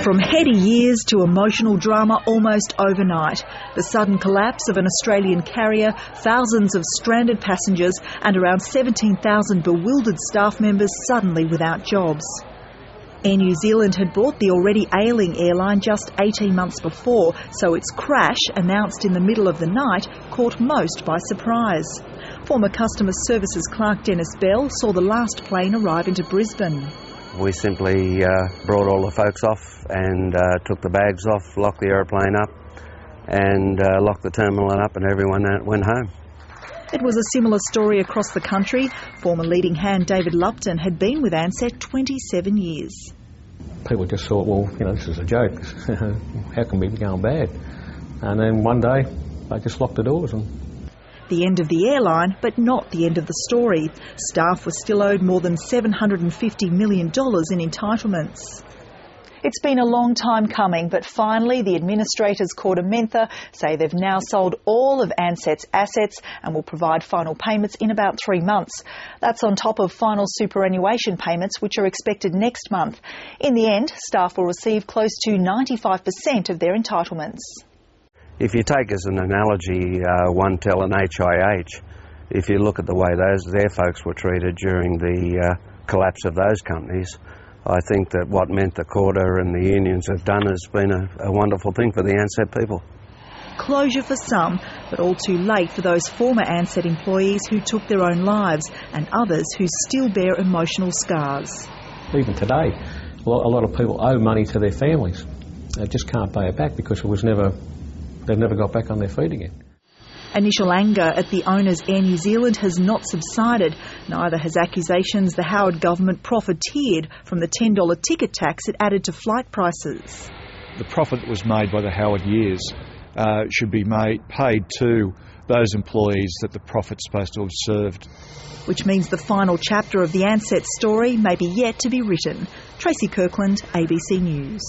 From heady years to emotional drama almost overnight, the sudden collapse of an Australian carrier, thousands of stranded passengers and around 17,000 bewildered staff members suddenly without jobs. Air New Zealand had bought the already ailing airline just 18 months before, so its crash, announced in the middle of the night, caught most by surprise. Former Customer Services clerk Dennis Bell saw the last plane arrive into Brisbane. We simply brought all the folks off and took the bags off, locked the aeroplane up and locked the terminal up, and everyone went home. It was a similar story across the country. Former leading hand David Lupton had been with Ansett 27 years. People just thought, well, this is a joke. How can we be going bad? And then one day they just locked the doors. The end of the airline, but not the end of the story. Staff were still owed more than $750 million in entitlements. It's been a long time coming, but finally the administrators Cordamenta say they've now sold all of Ansett's assets and will provide final payments in about 3 months. That's on top of final superannuation payments, which are expected next month. In the end, staff will receive close to 95% of their entitlements. If you take as an analogy OneTel and HIH, if you look at the way their folks were treated during the collapse of those companies, I think that what meant the Corda and the unions have done has been a wonderful thing for the Ansett people. Closure for some, but all too late for those former Ansett employees who took their own lives and others who still bear emotional scars. Even today, a lot of people owe money to their families. They just can't pay it back because they've never got back on their feet again. Initial anger at the owners Air New Zealand has not subsided. Neither has accusations the Howard government profiteered from the $10 ticket tax it added to flight prices. The profit that was made by the Howard years should be paid to those employees that the profit's supposed to have served. Which means the final chapter of the Ansett story may be yet to be written. Tracy Kirkland, ABC News.